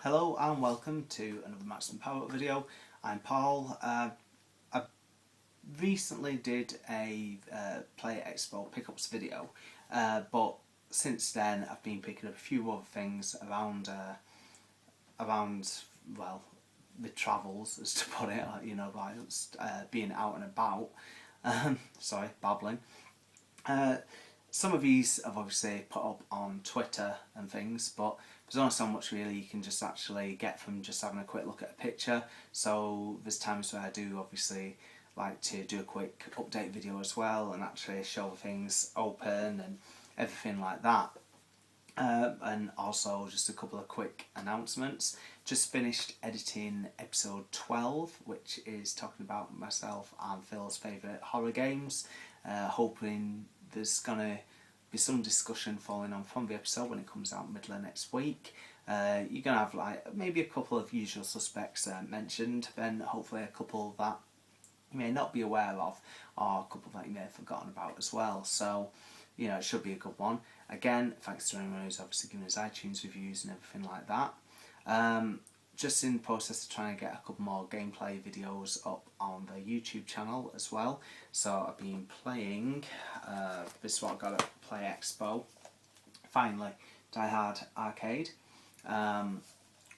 Hello and welcome to another Maximum Power video. I'm Paul. I recently did a Player Expo pickups video, but since then I've been picking up a few other things around well, the travels, as to put it, like being out and about. Sorry, babbling. Some of these I've obviously put up on Twitter and things, but there's only so much really you can just actually get from just having a quick look at a picture. So there's times where I do obviously like to do a quick update video as well and actually show things open and everything like that. And also just a couple of quick announcements. Just finished editing episode 12, which is talking about myself and Phil's favourite horror games. Hoping there's gonna be some discussion following on from the episode when it comes out middle of next week. You're gonna have like maybe a couple of usual suspects mentioned, then hopefully a couple that you may not be aware of, or a couple that you may have forgotten about as well. So, you know, it should be a good one. Again, thanks to anyone who's obviously given us iTunes reviews and everything like that. Just in the process of trying to get a couple more gameplay videos up on the YouTube channel as well. So I've been playing, this is what I got at Play Expo, finally, Die Hard Arcade,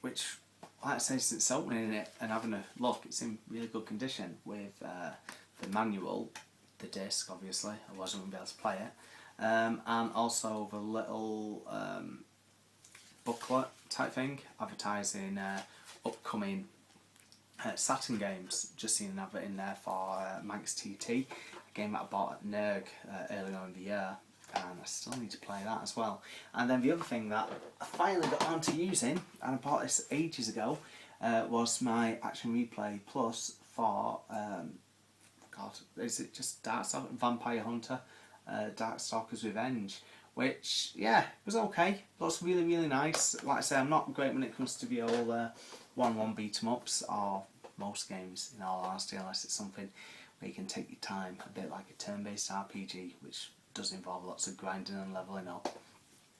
which, like I say, since opening it and having a look, it's in really good condition with the manual, the disc obviously, otherwise I wouldn't be able to play it, and also the little booklet type thing advertising upcoming Saturn games. Just seen an advert in there for Manx TT, a game that I bought at NERG earlier on in the year, and I still need to play that as well. And then the other thing that I finally got onto using, and I bought this ages ago, was my Action Replay Plus for God, is it just Darkstalkers, Vampire Hunter, Darkstalkers Revenge, which, yeah, was okay. Looks really, really nice. Like I say, I'm not great when it comes to the old 1-1 beat-em-ups, or most games, in all honesty, unless it's something where you can take your time, a bit like a turn-based RPG, which does involve lots of grinding and levelling up.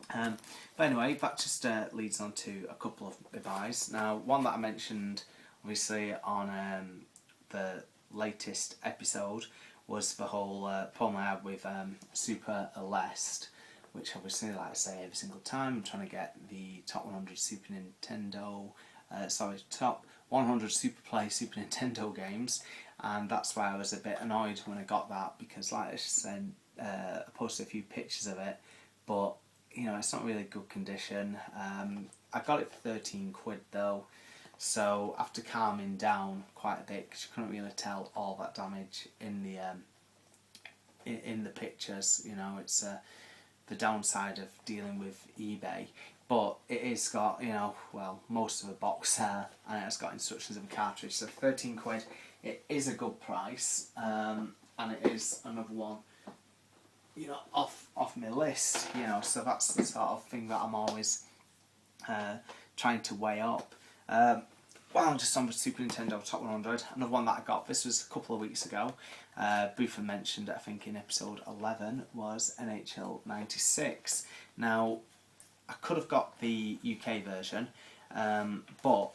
But anyway, that just leads on to a couple of buys. Now, one that I mentioned, obviously, on the latest episode was the whole problem I had with Super Aleste, which obviously, like I say every single time, I'm trying to get the top 100 Super Nintendo, top 100 Super Play Super Nintendo games, and that's why I was a bit annoyed when I got that, because like I said, I posted a few pictures of it, but you know, it's not really good condition. I got it for 13 quid though, so after calming down quite a bit, because you couldn't really tell all that damage in the pictures, you know, it's the downside of dealing with eBay, but it is got, you know, well, most of the box there, and it's got instructions of a cartridge, so 13 quid, it is a good price, and it is another one, you know, off my list, you know, so that's the sort of thing that I'm always trying to weigh up. Well, I'm just on the Super Nintendo Top 100. Another one that I got, this was a couple of weeks ago, briefly mentioned I think in episode 11, was NHL 96. Now, I could have got the UK version, but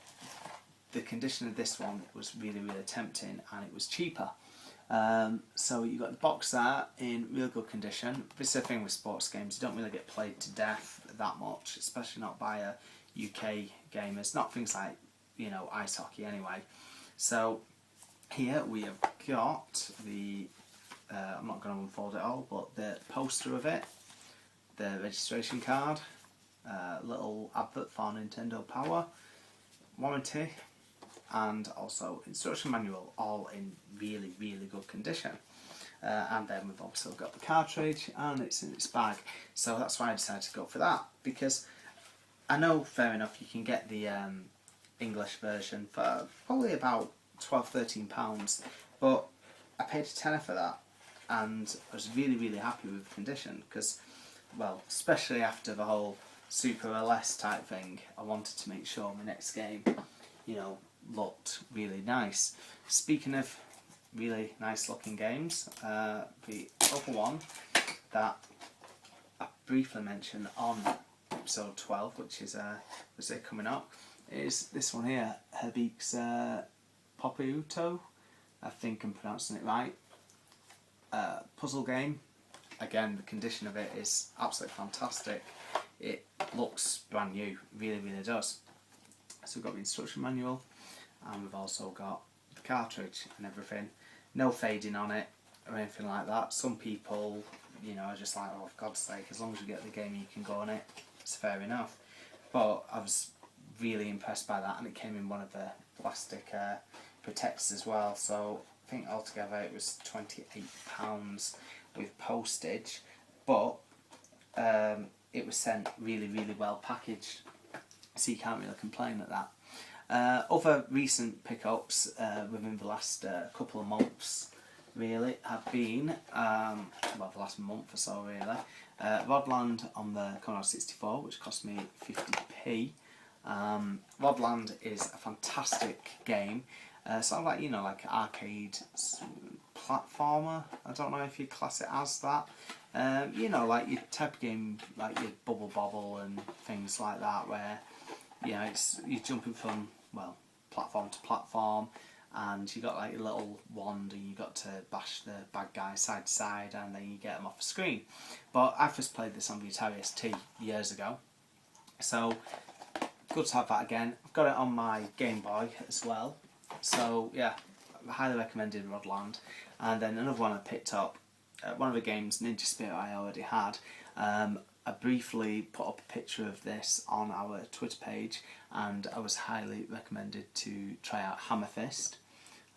the condition of this one was really, really tempting, and it was cheaper. So you got the box there in real good condition. This is the thing with sports games, you don't really get played to death that much, especially not by UK gamers, not things like, you know, ice hockey anyway. So here we have got the, I'm not going to unfold it all, but the poster of it, the registration card, little advert for Nintendo Power, warranty, and also instruction manual, all in really, really good condition. And then we've also got the cartridge, and it's in its bag. So that's why I decided to go for that, because I know, fair enough, you can get the English version for probably about £12–13, but I paid a tenner for that, and I was really, really happy with the condition, because, well, especially after the whole Super LS type thing, I wanted to make sure my next game, you know, looked really nice. Speaking of really nice looking games, the other one that I briefly mentioned on episode 12, which is coming up, is this one here, Herbeek's Poputo, I think I'm pronouncing it right. Puzzle game. Again, the condition of it is absolutely fantastic. It looks brand new, really, really does. So we've got the instruction manual, and we've also got the cartridge and everything. No fading on it or anything like that. Some people, you know, are just like, oh, for God's sake, as long as you get the game you can go on it, it's fair enough. But I was really impressed by that, and it came in one of the plastic protectors as well. So I think altogether it was £28 with postage, but it was sent really, really well packaged, so you can't really complain at that. Other recent pickups within the last couple of months really have been, well, the last month or so really, Rodland on the Commodore 64, which cost me 50p. Rodland is a fantastic game. Sort of like, you know, like arcade platformer. I don't know if you class it as that. You know, like your type of game, like your Bubble Bobble and things like that, where, you know, you're jumping from, well, platform to platform, and you got like a little wand, and you got to bash the bad guy side to side, and then you get them off the screen. But I first played this on the Atari ST years ago, so good to have that again. I've got it on my Game Boy as well. So yeah, highly recommended Rodland. And then another one I picked up, one of the games, Ninja Spirit, I already had. I briefly put up a picture of this on our Twitter page, and I was highly recommended to try out Hammer Fist.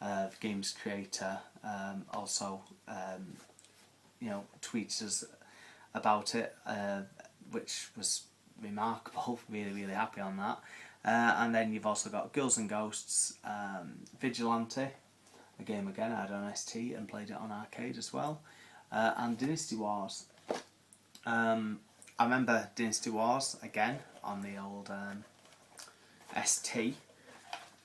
The game's creator also you know, tweeted us about it, which was remarkable. Really, really happy on that. And then you've also got Ghouls and Ghosts, Vigilante, a game again I had on ST and played it on arcade as well, and Dynasty Wars. I remember Dynasty Wars again on the old ST,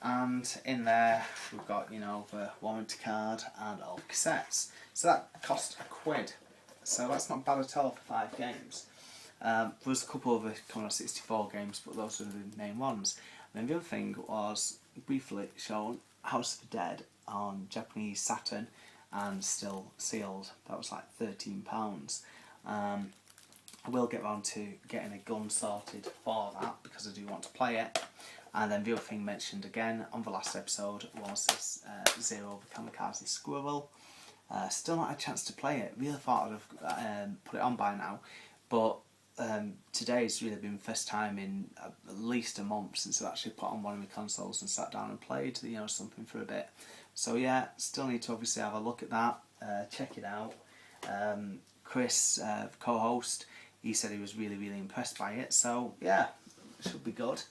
and in there we've got, you know, the warranty card and all the cassettes. So that cost £1, so that's not bad at all for 5 games. There was a couple of the Commodore 64 games, but those were the main ones. And then the other thing was briefly shown House of the Dead on Japanese Saturn, and still sealed. That was like £13. I will get round to getting a gun sorted for that, because I do want to play it. And then the other thing mentioned again on the last episode was this Zero the Kamikaze Squirrel. Still not had a chance to play it. Really thought I'd have put it on by now, but today's really been the first time in at least a month since I've actually put on one of my consoles and sat down and played, you know, something for a bit. So yeah, still need to obviously have a look at that, check it out. Chris, co-host, he said he was really, really impressed by it, so yeah, it should be good.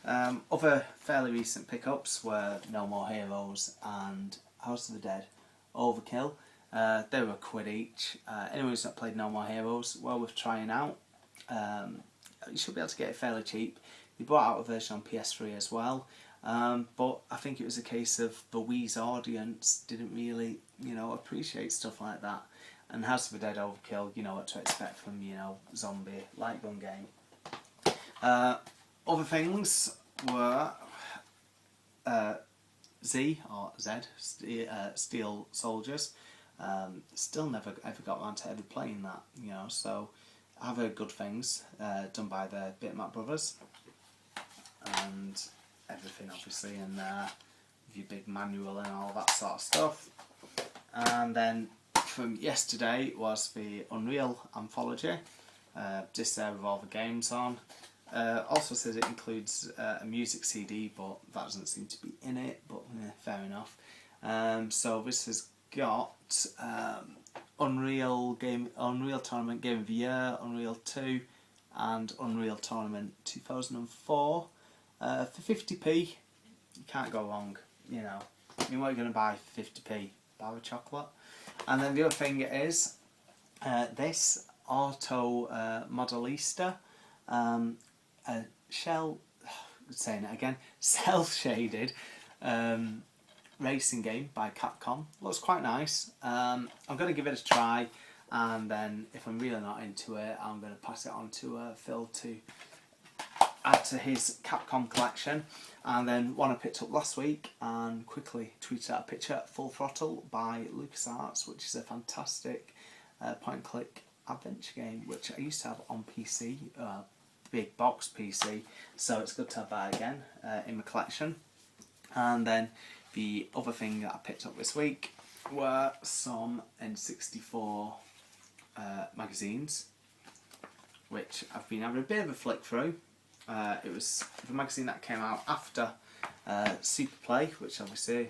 Other fairly recent pickups were No More Heroes and House of the Dead Overkill. They were £1 each. Anyone who's not played No More Heroes, well worth trying out. You should be able to get it fairly cheap. They brought out a version on PS3 as well, but I think it was a case of the Wii's audience didn't really, you know, appreciate stuff like that. And House of the Dead Overkill, you know what to expect from, you know, zombie light gun game. Other things were Z or Z, Steel Soldiers. Still never ever got around to ever playing that, you know, so I've heard good things, done by the Bitmap brothers, and everything obviously in there, with your big manual and all that sort of stuff. And then from yesterday was the Unreal Anthology, just there with all the games on. Also says it includes a music CD, but that doesn't seem to be in it, but fair enough. So this has got Unreal Tournament Game of the Year, Unreal 2, and Unreal Tournament 2004 for 50p. You can't go wrong, you know. I mean, what are you going to buy for 50p? Bar of chocolate. And then the other thing is this Auto Modelista, saying it again, cel-shaded racing game by Capcom. Looks quite nice. I'm going to give it a try, and then if I'm really not into it, I'm going to pass it on to Phil to add to his Capcom collection. And then one I picked up last week and quickly tweeted out a picture, Full Throttle by LucasArts, which is a fantastic point-and-click adventure game, which I used to have on PC, big box PC, so it's good to have that again in my collection. And then the other thing that I picked up this week were some N64 magazines, which I've been having a bit of a flick through. It was the magazine that came out after Super Play, which obviously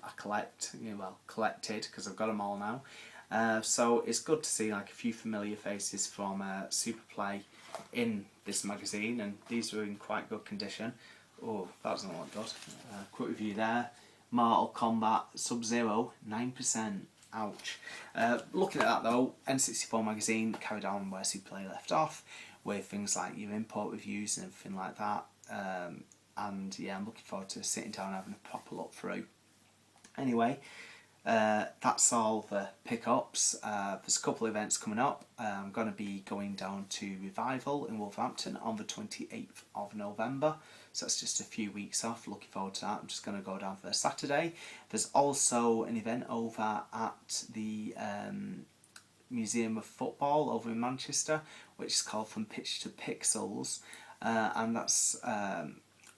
I collected because I've got them all now. So it's good to see like a few familiar faces from Super Play in this magazine, and these were in quite good condition. Oh, that doesn't look good. Quick review there. Mortal Kombat Sub-Zero, 9%. Ouch. Looking at that though, N64 magazine carried on where Super Play left off, with things like your import reviews and everything like that. And yeah, I'm looking forward to sitting down and having a proper look through. Anyway, that's all the pickups. There's a couple of events coming up. I'm going to be going down to Revival in Wolverhampton on the 28th of November. So that's just a few weeks off. Looking forward to that. I'm just going to go down for a Saturday. There's also an event over at the Museum of Football over in Manchester, which is called From Pitch to Pixels. And that's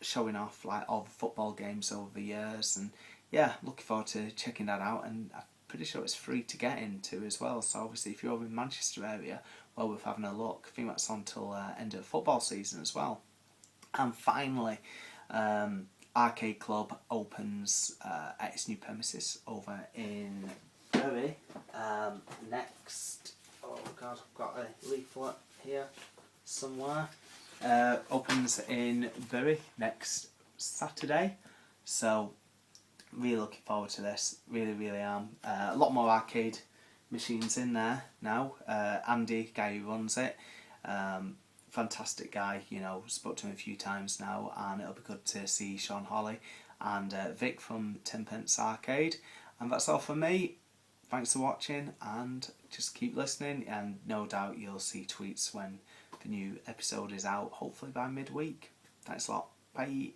showing off like all the football games over the years, and yeah, looking forward to checking that out, and I'm pretty sure it's free to get into as well, so obviously if you're over in the Manchester area, well worth having a look. I think that's on till end of football season as well. And finally, Arcade Club opens at its new premises over in Bury next, oh god, I've got a leaflet here somewhere. Opens in Bury next Saturday, so really looking forward to this, really am. A lot more arcade machines in there now. Andy, guy who runs it, fantastic guy, you know, spoke to him a few times now, and it'll be good to see Sean Holly and Vic from Tenpence Arcade. And that's all from me. Thanks for watching, and just keep listening, and no doubt you'll see tweets when the new episode is out, hopefully by midweek. Thanks a lot. Bye.